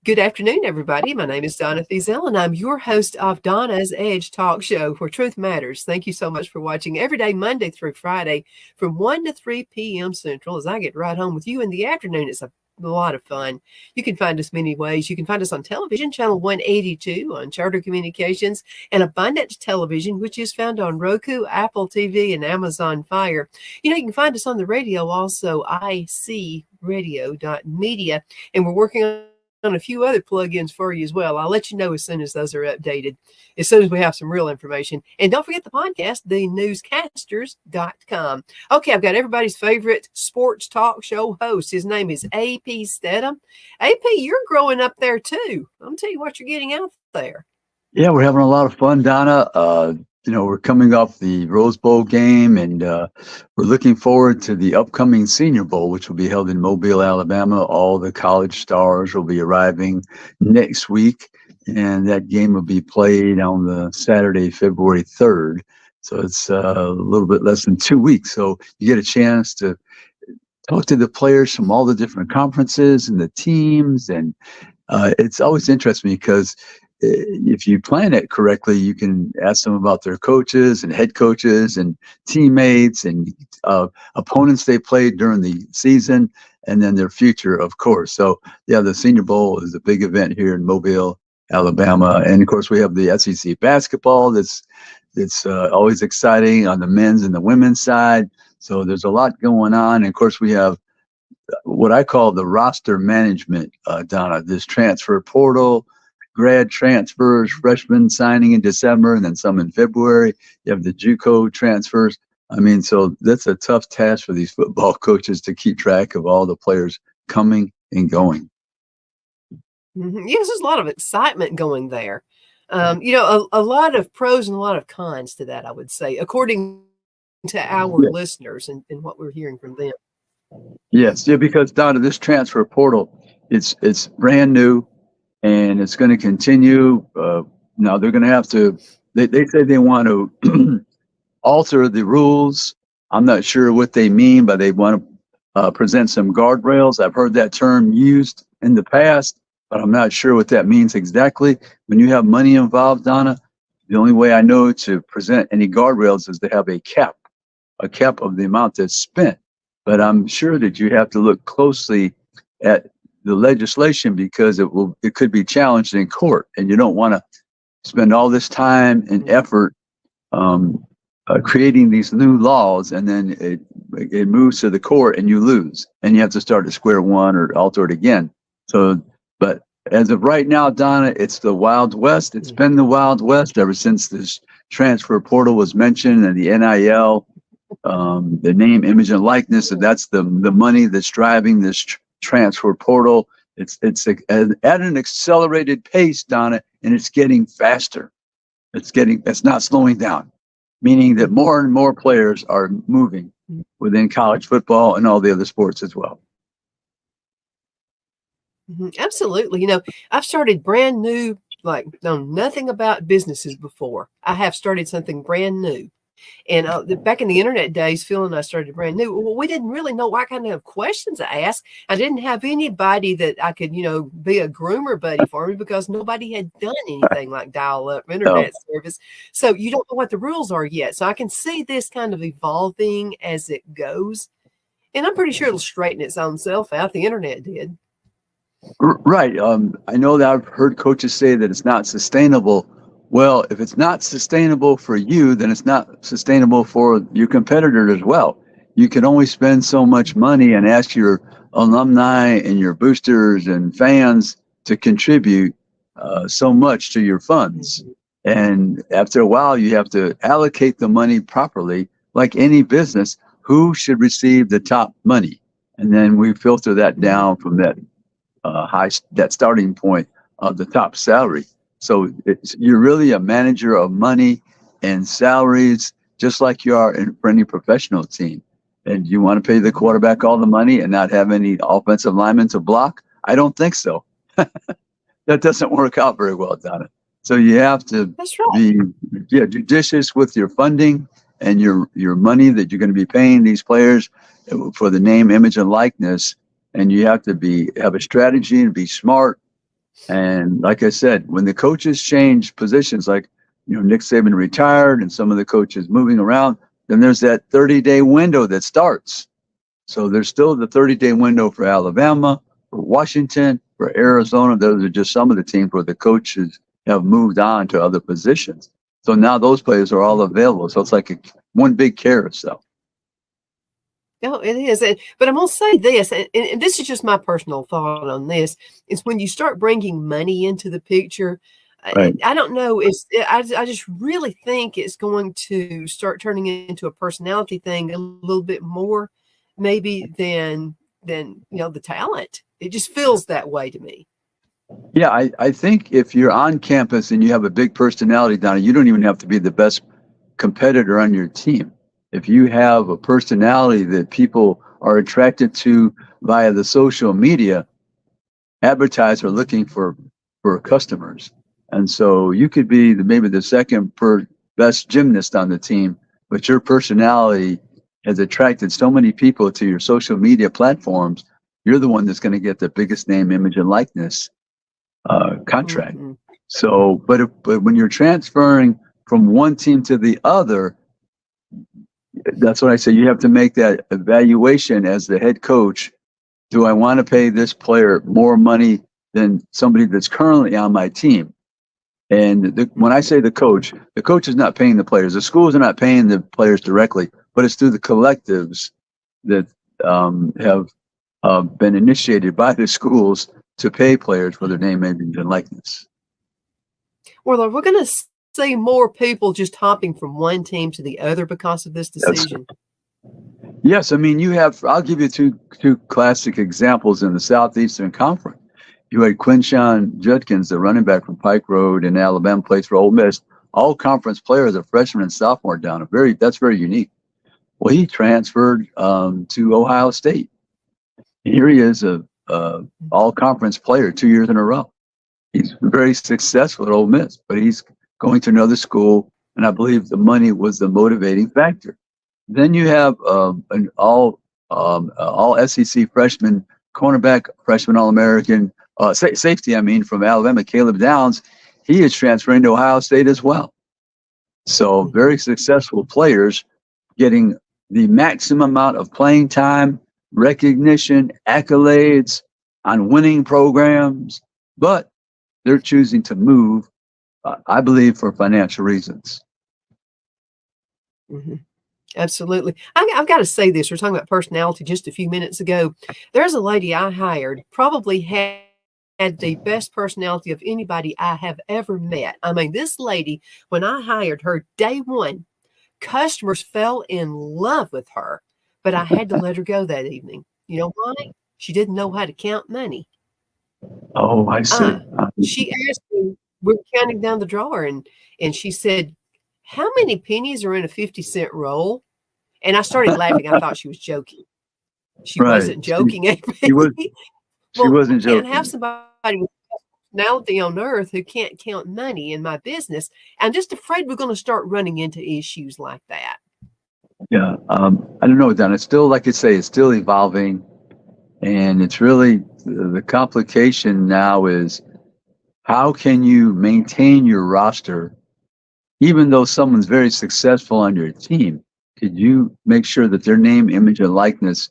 Good afternoon, everybody. My name is Donna Thiesel, and I'm your host of Donna's Edge Talk Show, where truth matters. Thank you so much for watching every day, Monday through Friday, from 1 to 3 p.m. Central, as I get right home with you in the afternoon. It's a lot of fun. You can find us many ways. You can find us on television, channel 182, on Charter Communications, and Abundant Television, which is found on Roku, Apple TV, and Amazon Fire. You can find us on the radio also, icradio.media, and we're working on a few other plugins for you as well. I'll let you know as soon as those are updated, as soon as we have some real information. And don't forget the podcast, thenewscasters.com. Okay, I've got everybody's favorite sports talk show host. His name is AP Steadham. AP, you're growing up there too. I'm tell you what you're getting out there. Yeah, we're having a lot of fun, Donna. We're coming off the Rose Bowl game, and we're looking forward to the upcoming Senior Bowl, which will be held in Mobile, Alabama. All the college stars will be arriving next week, and that game will be played on the Saturday, February 3rd. So it's a little bit less than 2 weeks. So you get a chance to talk to the players from all the different conferences and the teams, and it's always interesting because if you plan it correctly, you can ask them about their coaches and head coaches and teammates and opponents they played during the season, and then their future, of course. So, yeah, the Senior Bowl is a big event here in Mobile, Alabama. And, of course, we have the SEC basketball that's always exciting on the men's and the women's side. So there's a lot going on. And, of course, we have what I call the roster management, Donna, this transfer portal, grad transfers, freshmen signing in December, and then some in February. You have the JUCO transfers. I mean, so that's a tough task for these football coaches to keep track of all the players coming and going. Mm-hmm. Yes, there's a lot of excitement going there. A lot of pros and a lot of cons to that, I would say, according to our listeners and what we're hearing from them. Yes, yeah, because Donna, this transfer portal, it's brand new. And it's going to continue. Now they're going to have to, they say they want to alter the rules. I'm not sure what they mean, but they want to present some guardrails. I've heard that term used in the past, but I'm not sure what that means exactly. When you have money involved, Donna, the only way I know to present any guardrails is to have a cap of the amount that's spent. But I'm sure that you have to look closely at the legislation because it could be challenged in court, and you don't want to spend all this time and effort creating these new laws, and then it moves to the court and you lose, and you have to start at square one or alter it again. So, but as of right now, Donna, it's the Wild West. It's been the Wild West ever since this transfer portal was mentioned, and the NIL, the name, image, and likeness, and that's the money that's driving this transfer portal. It's at an accelerated pace, Donna, and it's getting faster. It's not slowing down, meaning that more and more players are moving within college football and all the other sports as well. Absolutely. I've started brand new, known nothing about businesses before. I have started something brand new. And back in the internet days, Phil and I started brand new. Well, we didn't really know what kind of questions to ask. I didn't have anybody that I could, be a groomer buddy for me because nobody had done anything like dial-up internet service. So you don't know what the rules are yet. So I can see this kind of evolving as it goes. And I'm pretty sure it'll straighten its own self out. The internet did. Right. I know that I've heard coaches say that it's not sustainable. Well, if it's not sustainable for you, then it's not sustainable for your competitor as well. You can only spend so much money and ask your alumni and your boosters and fans to contribute so much to your funds. And after a while, you have to allocate the money properly, like any business. Who should receive the top money? And then we filter that down from that that starting point of the top salary. So you're really a manager of money and salaries, just like you are for any professional team. And you want to pay the quarterback all the money and not have any offensive linemen to block? I don't think so. That doesn't work out very well, Donna. So you have to be judicious with your funding and your money that you're going to be paying these players for the name, image, and likeness. And you have to have a strategy and be smart And like I said, when the coaches change positions, like, Nick Saban retired and some of the coaches moving around, then there's that 30-day window that starts. So there's still the 30-day window for Alabama, for Washington, for Arizona. Those are just some of the teams where the coaches have moved on to other positions. So now those players are all available. So it's like one big carousel. No, it is. But I'm going to say this, and this is just my personal thought on this, is when you start bringing money into the picture, Right. I don't know. I just really think it's going to start turning into a personality thing a little bit more, maybe than the talent. It just feels that way to me. Yeah, I think if you're on campus and you have a big personality, Donna, you don't even have to be the best competitor on your team. If you have a personality that people are attracted to via the social media, advertisers are looking for customers. And so you could be maybe the second best gymnast on the team, but your personality has attracted so many people to your social media platforms. You're the one that's going to get the biggest name, image, and likeness contract. Mm-hmm. So, but when you're transferring from one team to the other, that's what I say. You have to make that evaluation as the head coach. Do I want to pay this player more money than somebody that's currently on my team? And when I say the coach is not paying the players. The schools are not paying the players directly, but it's through the collectives that have been initiated by the schools to pay players for their name, image, and likeness. Well, we're going to see more people just hopping from one team to the other because of this decision. Yes, I mean I'll give you two classic examples in the Southeastern Conference. You had Quinshawn Judkins, the running back from Pike Road in Alabama, plays for Ole Miss. All conference players are freshmen and sophomore down. That's very unique. Well, he transferred to Ohio State. Here he is, a all conference player 2 years in a row. He's very successful at Ole Miss, but he's going to another school, and I believe the money was the motivating factor. Then you have an all SEC freshman cornerback, freshman All-American safety. I mean, from Alabama, Caleb Downs. He is transferring to Ohio State as well. So very successful players getting the maximum amount of playing time, recognition, accolades on winning programs, but they're choosing to move, I believe, for financial reasons. Mm-hmm. Absolutely. I've got to say this. We were talking about personality just a few minutes ago. There's a lady I hired, probably had the best personality of anybody I have ever met. I mean, this lady, when I hired her day one, customers fell in love with her, but I had to let her go that evening. You know why? She didn't know how to count money. Oh, I see. She asked me, we were counting down the drawer, and she said, "How many pennies are in a 50-cent roll?" And I started laughing. I thought she was joking. She wasn't joking. She wasn't joking. Can't have somebody with personality on earth who can't count money in my business. I'm just afraid we're going to start running into issues like that. Yeah, I don't know, Don. It's still, like you say, it's still evolving, and it's really the complication now is how can you maintain your roster, even though someone's very successful on your team? Could you make sure that their name, image, and likeness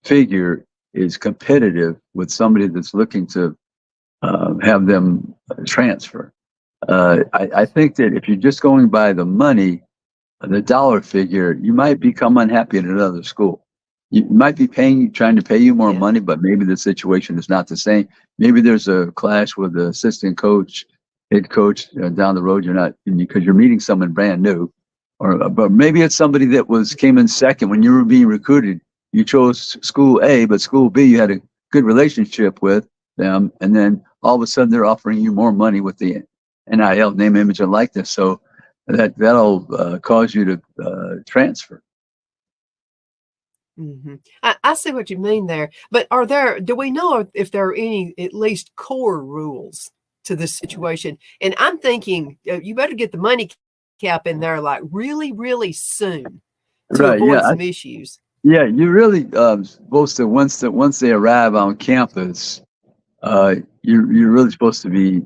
figure is competitive with somebody that's looking to have them transfer? I think that if you're just going by the money, the dollar figure, you might become unhappy at another school. You might be trying to pay you more money, but maybe the situation is not the same. Maybe there's a clash with the assistant coach, head coach down the road. You're not, because you're meeting someone brand new, but maybe it's somebody that came in second when you were being recruited. You chose school A, but school B you had a good relationship with them, and then all of a sudden they're offering you more money with the NIL, name, image, and likeness. So that'll cause you to transfer. Mm-hmm. I see what you mean there, but do we know if there are any at least core rules to this situation? And I'm thinking you better get the money cap in there like really, really soon to avoid some issues. Yeah, you really supposed to once they arrive on campus, you're really supposed to be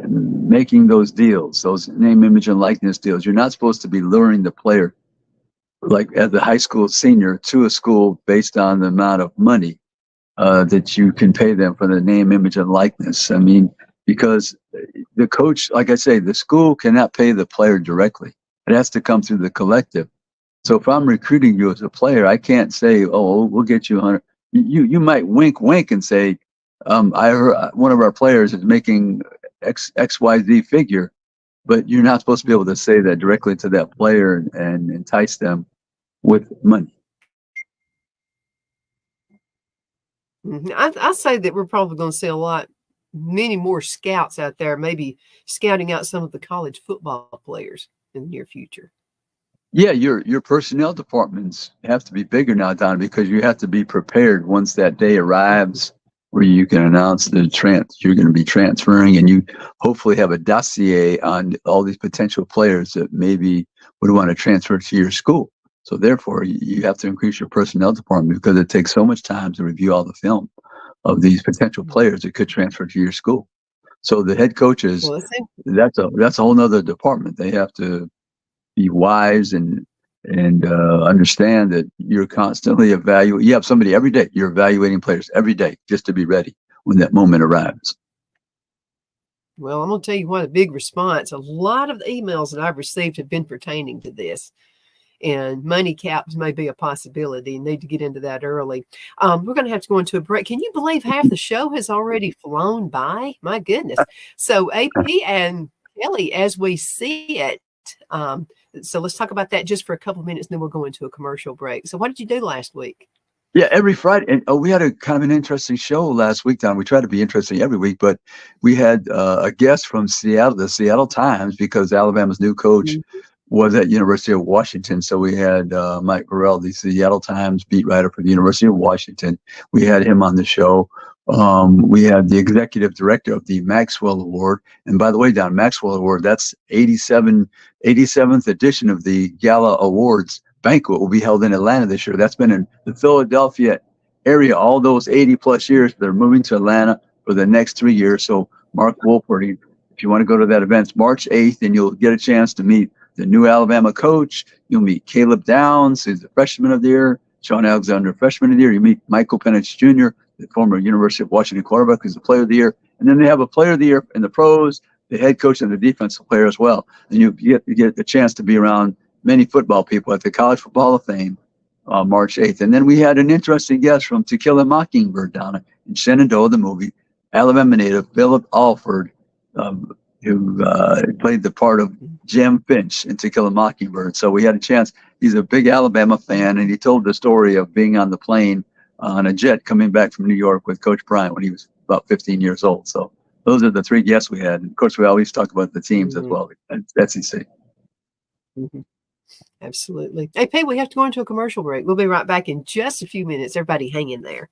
making those deals, those name, image, and likeness deals. You're not supposed to be luring the player, like as a high school senior, to a school based on the amount of money that you can pay them for the name, image, and likeness. I mean, because the coach, like I say, the school cannot pay the player directly. It has to come through the collective. So if I'm recruiting you as a player, I can't say, "Oh, we'll get you 100." You might wink, and say, "I heard one of our players is making XYZ figure," but you're not supposed to be able to say that directly to that player and entice them with money. I say that we're probably going to see many more scouts out there, maybe scouting out some of the college football players in the near future. Yeah, your personnel departments have to be bigger now, Don, because you have to be prepared once that day arrives where you can announce you're going to be transferring, and you hopefully have a dossier on all these potential players that maybe would want to transfer to your school. So therefore, you have to increase your personnel department because it takes so much time to review all the film of these potential players that could transfer to your school. So the head coaches, that's a whole nother department. They have to be wise and understand that you're constantly evaluating. You have somebody every day. You're evaluating players every day just to be ready when that moment arrives. Well, I'm going to tell you what, a big response. A lot of the emails that I've received have been pertaining to this. And money caps may be a possibility. Need to get into that early. We're going to have to go into a break. Can you believe half the show has already flown by? My goodness. So AP and Kelly, as we see it, so let's talk about that just for a couple of minutes, and then we'll go into a commercial break. So what did you do last week? Yeah, every Friday. And we had a kind of an interesting show last week, Don. We try to be interesting every week, but we had a guest from Seattle, the Seattle Times, because Alabama's new coach was at University of Washington. So we had Mike Burrell, the Seattle Times beat writer for the University of Washington. We had him on the show. We had the executive director of the Maxwell Award. And by the way, Don, Maxwell Award, that's 87th edition of the Gala Awards banquet will be held in Atlanta this year. That's been in the Philadelphia area all those 80 plus years. They're moving to Atlanta for the next 3 years. So Mark Wolford, if you want to go to that event, it's March 8th, and you'll get a chance to meet the new Alabama coach. You'll meet Caleb Downs, who's the freshman of the year, Sean Alexander, freshman of the year. You meet Michael Penix Jr., the former University of Washington quarterback, who's the player of the year. And then they have a player of the year in the pros, the head coach, and the defensive player as well. And you get a chance to be around many football people at the College Football Hall of Fame March 8th. And then we had an interesting guest from To Kill a Mockingbird down in Shenandoah, the movie, Alabama native Philip Alford, who played the part of Jim Finch in To Kill a Mockingbird. So we had a chance. He's a big Alabama fan, and he told the story of being on the plane on a jet coming back from New York with Coach Bryant when he was about 15 years old. So those are the three guests we had. And of course, we always talk about the teams as well at SEC. Absolutely. Hey, Pete, we have to go into a commercial break. We'll be right back in just a few minutes. Everybody hang in there.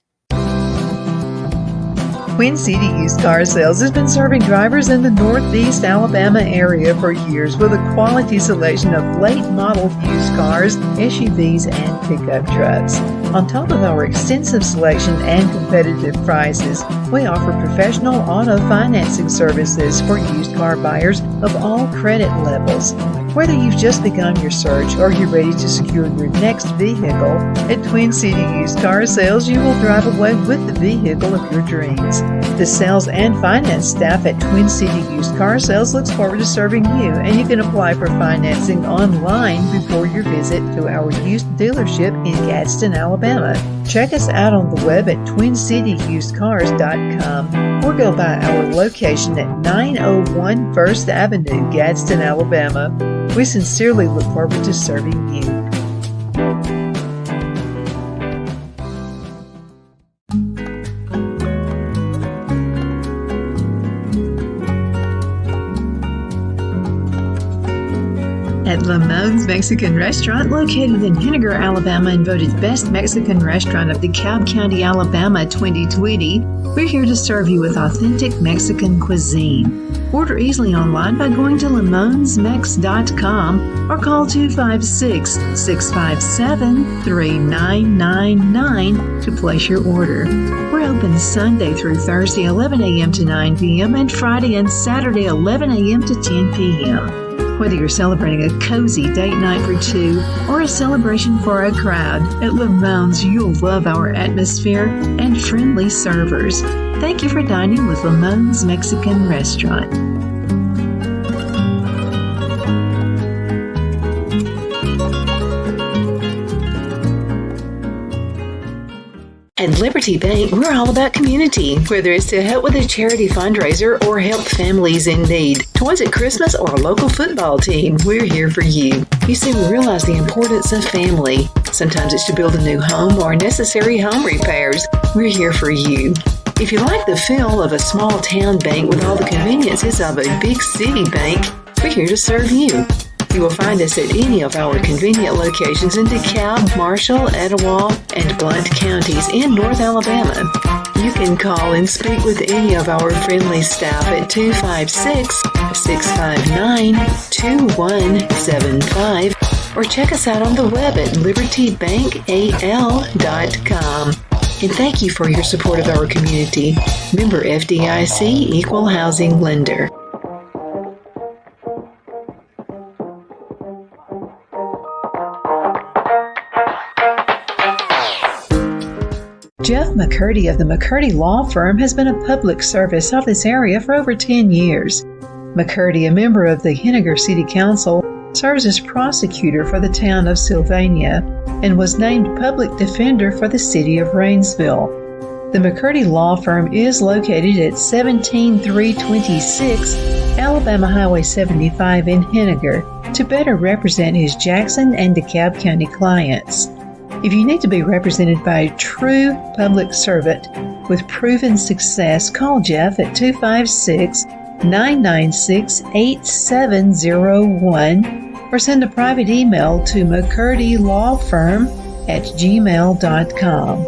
Twin City Used Car Sales has been serving drivers in the Northeast Alabama area for years with a quality selection of late model used cars, SUVs, and pickup trucks. On top of our extensive selection and competitive prices, we offer professional auto financing services for used car buyers of all credit levels. Whether you've just begun your search or you're ready to secure your next vehicle, at Twin City Used Car Sales, you will drive away with the vehicle of your dreams. The sales and finance staff at Twin City Used Car Sales looks forward to serving you, and you can apply for financing online before your visit to our used dealership in Gadsden, Alabama. Check us out on the web at twincityusedcars.com or go by our location at 901 First Avenue, Gadsden, Alabama. We sincerely look forward to serving you. At Lamone's Mexican Restaurant, located in Henniger, Alabama, and voted Best Mexican Restaurant of DeKalb County, Alabama 2020, we're here to serve you with authentic Mexican cuisine. Order easily online by going to limonsmex.com or call 256-657-3999 to place your order. We're open Sunday through Thursday 11 a.m. to 9 p.m. and Friday and Saturday 11 a.m. to 10 p.m. Whether you're celebrating a cozy date night for two or a celebration for a crowd, at Limon's you'll love our atmosphere and friendly servers. Thank you for dining with Limon's Mexican Restaurant. At Liberty Bank, we're all about community, whether it's to help with a charity fundraiser or help families in need. Toys at Christmas or a local football team, we're here for you. You see, we realize the importance of family. Sometimes it's to build a new home or necessary home repairs. We're here for you. If you like the feel of a small town bank with all the conveniences of a big city bank, we're here to serve you. You will find us at any of our convenient locations in DeKalb, Marshall, Etowah, and Blount counties in North Alabama. You can call and speak with any of our friendly staff at 256-659-2175 or check us out on the web at libertybankal.com. And thank you for your support of our community. Member FDIC Equal Housing Lender. Jeff McCurdy of the McCurdy Law Firm has been a public service of this area for over 10 years. McCurdy, a member of the Henniger City Council, serves as prosecutor for the town of Sylvania and was named public defender for the city of Rainsville. The McCurdy Law Firm is located at 17326 Alabama Highway 75 in Henniger to better represent his Jackson and DeKalb County clients. If you need to be represented by a true public servant with proven success, call Jeff at 256-996-8701 or send a private email to mccurdylawfirm@gmail.com.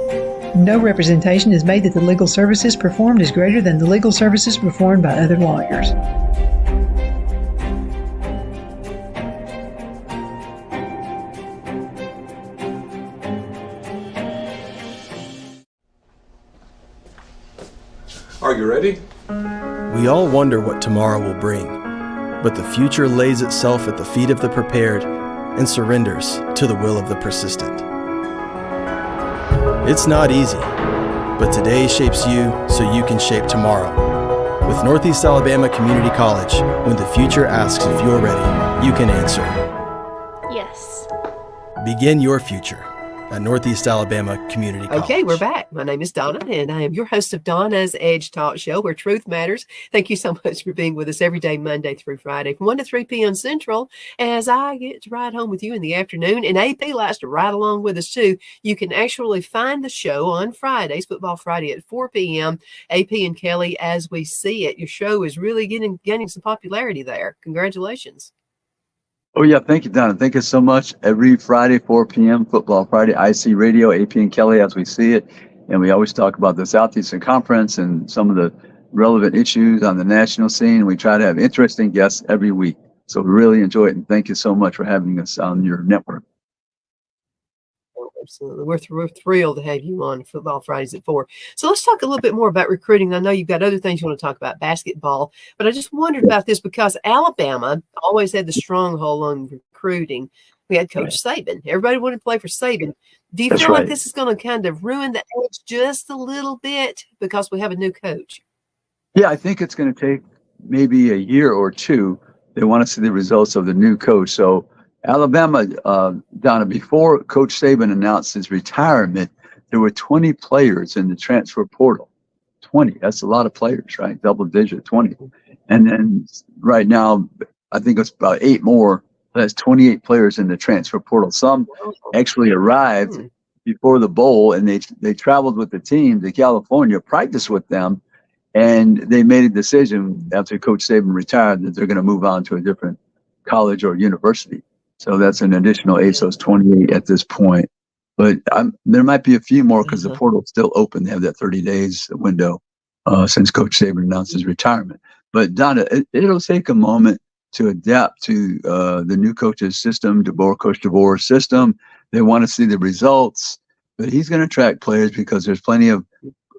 No representation is made that the legal services performed is greater than the legal services performed by other lawyers. Are you ready? We all wonder what tomorrow will bring, but the future lays itself at the feet of the prepared and surrenders to the will of the persistent. It's not easy, but today shapes you so you can shape tomorrow. With Northeast Alabama Community College, when the future asks if you're ready, you can answer. Yes. Begin your future at Northeast Alabama Community College. Okay, we're back. My name is Donna, and I am your host of Donna's Edge Talk Show, where truth matters. Thank you so much for being with us every day, Monday through Friday, from 1 to 3 p.m. Central, as I get to ride home with you in the afternoon. And AP likes to ride along with us, too. You can actually find the show on Fridays, Football Friday at 4 p.m., AP and Kelly, as we see it. Your show is really gaining some popularity there. Congratulations. Oh, yeah. Thank you, Donna. Thank you so much. Every Friday, 4 p.m., Football Friday, IC Radio, AP and Kelly as we see it. And we always talk about the Southeastern Conference and some of the relevant issues on the national scene. We try to have interesting guests every week. So we really enjoy it. And thank you so much for having us on your network. Oh, absolutely. We're thrilled to have you on Football Fridays at 4. So let's talk a little bit more about recruiting. I know you've got other things you want to talk about, basketball, but I just wondered about this because Alabama always had the stronghold on recruiting. We had Coach Saban. Everybody wanted to play for Saban. Do you feel like this is going to kind of ruin the edge just a little bit because we have a new coach? Yeah, I think it's going to take maybe a year or two. They want to see the results of the new coach. So Alabama, Donna, before Coach Saban announced his retirement, there were 20 players in the transfer portal. 20, that's a lot of players, right? Double digit, 20. And then right now, I think it's about 8 more. That's 28 players in the transfer portal. Some actually arrived before the bowl, and they traveled with the team to California, practiced with them, and they made a decision after Coach Saban retired that they're going to move on to a different college or university. So that's an additional 8, so it's 28 at this point. But there might be a few more because the portal's still open. They have that 30 days window since Coach Saban announced his retirement. But Donna, it'll take a moment to adapt to the new coach's system, Coach DeBoer's system. They want to see the results, but he's going to attract players because there's plenty of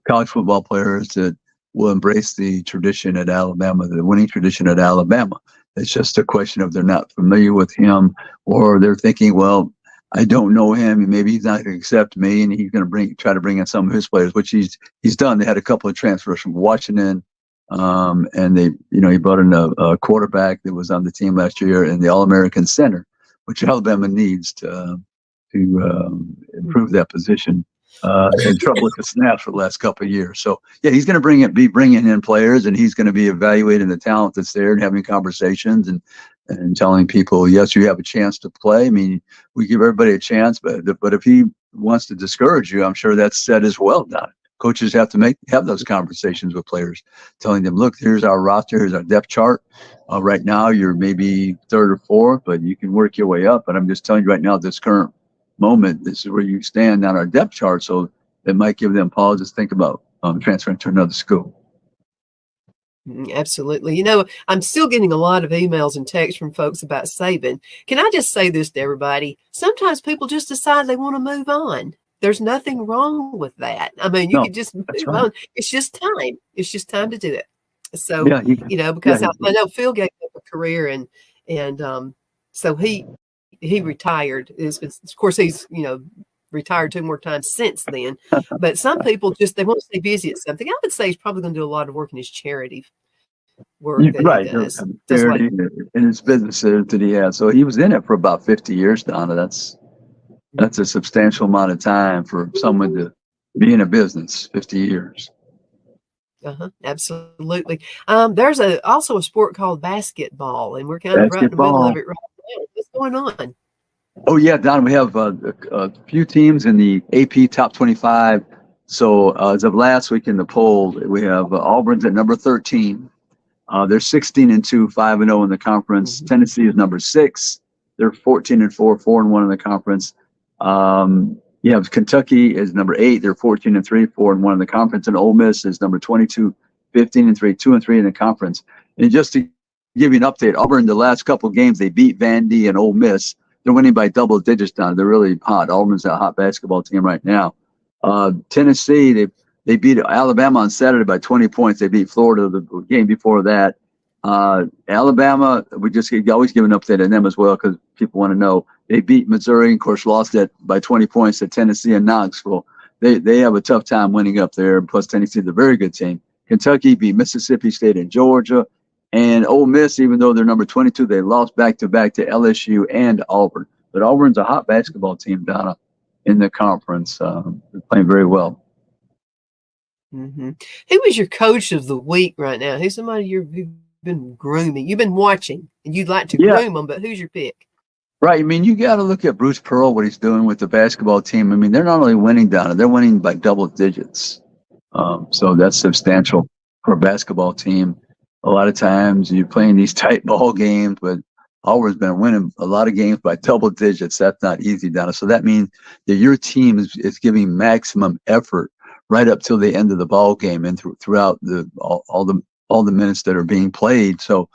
college football players that will embrace the tradition at Alabama, the winning tradition at Alabama. It's just a question of they're not familiar with him, or they're thinking, well, I don't know him, and maybe he's not going to accept me, and he's going to try to bring in some of his players, which he's done. They had a couple of transfers from Washington, and he brought in a quarterback that was on the team last year, and the All-American center, which Alabama needs to improve that position. Had trouble with the snaps for the last couple of years. So yeah, he's going to be bringing in players, and he's going to be evaluating the talent that's there and having conversations and telling people, yes, you have a chance to play. I mean, we give everybody a chance, but if he wants to discourage you, I'm sure that's said as well, Don. Coaches have to have those conversations with players, telling them, look, here's our roster, here's our depth chart. Right now, you're maybe third or fourth, but you can work your way up. But I'm just telling you right now, this current moment, this is where you stand on our depth chart. So it might give them pause to think about transferring to another school. Absolutely. I'm still getting a lot of emails and texts from folks about Saban. Can I just say this to everybody? Sometimes people just decide they want to move on. There's nothing wrong with that. I mean, you could just move on. It's just time. It's just time to do it. So, because I know Phil gave up a career and so he retired. Of course, he's, retired 2 more times since then. But some people they want to stay busy at something. I would say he's probably going to do a lot of work in his charity work that he does. Charity in his businesses that he has. So he was in it for about 50 years, Donna. That's a substantial amount of time for someone to be in a business, 50 years. Absolutely. There's also a sport called basketball, and we're kind of right in the middle of it right now. What's going on? Oh, yeah, Don, we have a few teams in the AP Top 25. So as of last week in the poll, we have Auburn's at number 13. They're 16-2, 5-0 in the conference. Mm-hmm. Tennessee is number 6. They're 14-4, 4-1 in the conference. You have Kentucky is number 8. They're 14-3, 4-1 in the conference. And Ole Miss is number 22, 15-3, 2-3 in the conference. And just to give you an update, Auburn, the last couple of games, they beat Vandy and Ole Miss. They're winning by double digits now. They're really hot. Auburn's a hot basketball team right now. Tennessee, they beat Alabama on Saturday by 20 points. They beat Florida the game before that. Alabama, we just always give an update on them as well because people want to know. They beat Missouri, of course, lost that by 20 points to Tennessee and Knoxville. They have a tough time winning up there. Plus, Tennessee is a very good team. Kentucky beat Mississippi State and Georgia. And Ole Miss, even though they're number 22, they lost back-to-back to LSU and Auburn. But Auburn's a hot basketball team, Donna, in the conference. They're playing very well. Mm-hmm. Who is your coach of the week right now? Who's somebody you've been grooming? You've been watching, and you'd like to groom them, but who's your pick? Right. I mean, you got to look at Bruce Pearl, what he's doing with the basketball team. I mean, they're not only winning, Donna, they're winning by double digits. So that's substantial for a basketball team. A lot of times you're playing these tight ball games, but Auburn's been winning a lot of games by double digits. That's not easy, Donna. So that means that your team is giving maximum effort right up till the end of the ball game and throughout all the minutes that are being played. So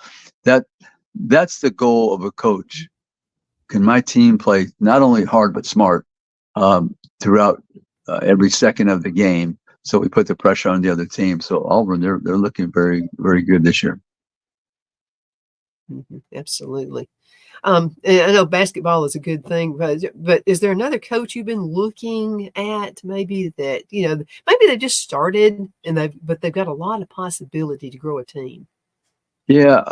that's the goal of a coach. Can my team play not only hard but smart throughout every second of the game? So we put the pressure on the other team. So Auburn, they're looking very, very good this year. Mm-hmm. Absolutely. And I know basketball is a good thing, but is there another coach you've been looking at? Maybe that maybe they just started but they've got a lot of possibility to grow a team. Yeah,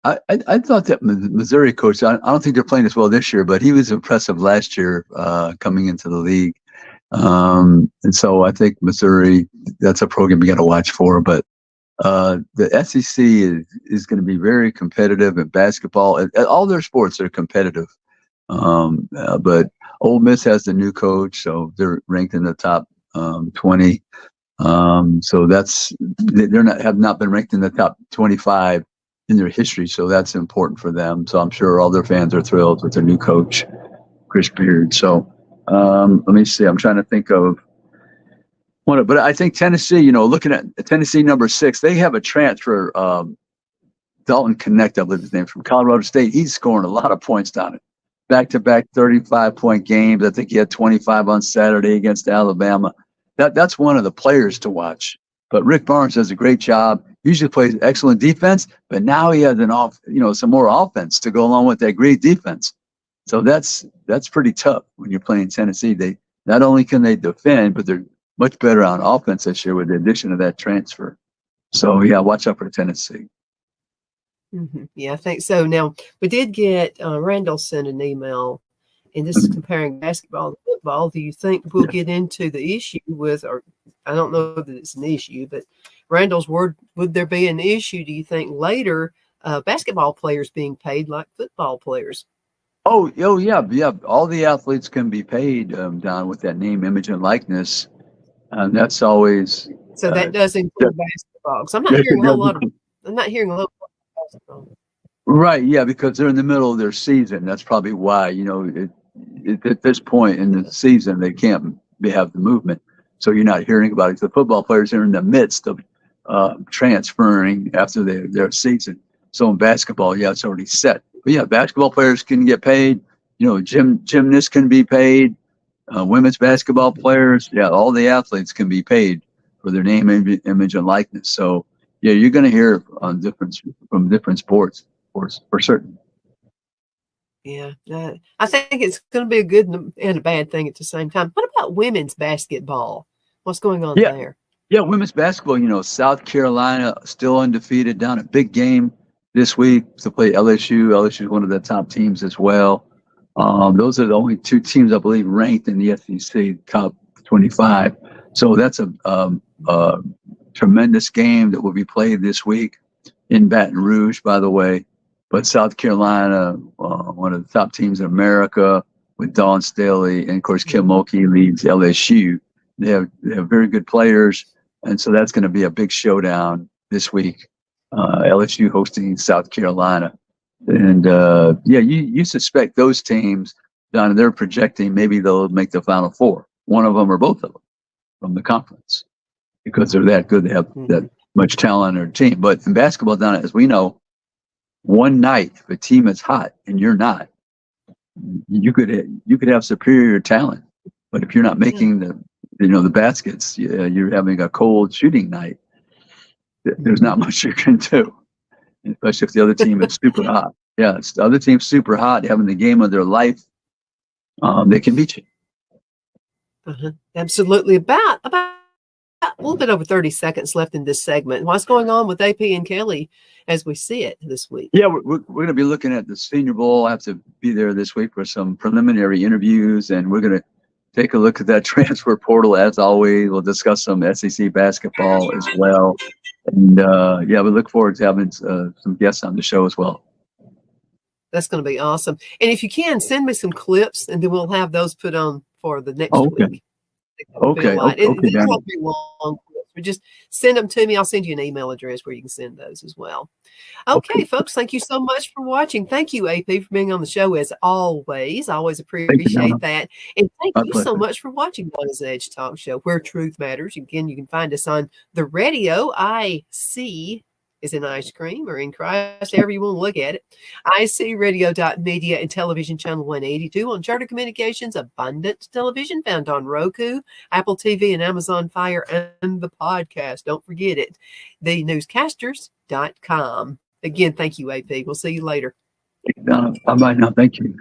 I thought that Missouri coach. I don't think they're playing as well this year, but he was impressive last year coming into the league. And so I think Missouri, that's a program you got to watch for. But the SEC is going to be very competitive in basketball. All their sports are competitive. But Ole Miss has the new coach, so they're ranked in the top 20. So have not been ranked in the top 25 in their history. So that's important for them. So I'm sure all their fans are thrilled with their new coach, Chris Beard. So let me see. I'm trying to think of But I think Tennessee, looking at Tennessee number 6, they have a transfer, Dalton Connect, I believe his name, from Colorado State. He's scoring a lot of points down it. Back-to-back 35-point games. I think he had 25 on Saturday against Alabama. That's one of the players to watch. But Rick Barnes does a great job. Usually plays excellent defense, but now he has some more offense to go along with that great defense. So that's pretty tough when you're playing Tennessee. They not only can they defend, but they're much better on offense this year with the addition of that transfer. So yeah, watch out for Tennessee. Mm-hmm. Yeah, I think so. Now, we did get Randall sent an email, and this is comparing basketball and football. Do you think we'll get into the issue with, or I don't know that it's an issue, but Randall's word, would there be an issue, do you think, later, basketball players being paid like football players? Oh yeah. All the athletes can be paid, Don, with that name, image, and likeness. And that's always. So that does include basketball. So I'm not hearing a whole lot about basketball. Right, yeah, because they're in the middle of their season. That's probably why, at this point in the season, they can't have the movement. So you're not hearing about it. The football players are in the midst of transferring after their season. So in basketball, yeah, it's already set. But yeah, basketball players can get paid. Gymnasts can be paid. Women's basketball players, yeah, all the athletes can be paid for their name, image, and likeness. So yeah, you're going to hear on from different sports for certain. Yeah, I think it's going to be a good and a bad thing at the same time. What about women's basketball? What's going on there? Yeah, women's basketball, South Carolina still undefeated, down a big game this week to play LSU. LSU is one of the top teams as well. Those are the only 2 teams, I believe, ranked in the SEC top 25. So that's a tremendous game that will be played this week in Baton Rouge, by the way. But South Carolina, one of the top teams in America, with Dawn Staley, and of course Kim Mulkey leads LSU. They have very good players, and so that's going to be a big showdown this week. LSU hosting South Carolina, and you suspect those teams, Don, they're projecting maybe they'll make the Final Four, one of them or both of them from the conference, because they're that good. They have that much talent on their team. But in basketball, Don, as we know, one night, if a team is hot and you're not, you could have superior talent, but if you're not making the baskets, you're having a cold shooting night. There's not much you can do, especially if the other team is super hot. Yeah, if the other team's super hot, having the game of their life, they can beat you. Absolutely. About a little bit over 30 seconds left in this segment. What's going on with AP and Kelly as we see it this week? Yeah, we're going to be looking at the Senior Bowl. I have to be there this week for some preliminary interviews, and we're going to take a look at that transfer portal as always. We'll discuss some SEC basketball as well. And we look forward to having some guests on the show as well. That's going to be awesome. And if you can, send me some clips, and then we'll have those put on for the next week. Okay. It won't be long. But just send them to me. I'll send you an email address where you can send those as well. Okay, folks, thank you so much for watching. Thank you, AP, for being on the show as always. I always appreciate that. And thank you so much for watching Donna's Edge Talk Show, where truth matters. Again, you can find us on the radio. IC is in ice cream or in Christ, however you want to look at it. ICradio.media and television channel 182 on Charter Communications, Abundant Television, found on Roku, Apple TV, and Amazon Fire, and the podcast. Don't forget it. TheNewsCasters.com. Again, thank you, AP. We'll see you later. Bye-bye now. Thank you.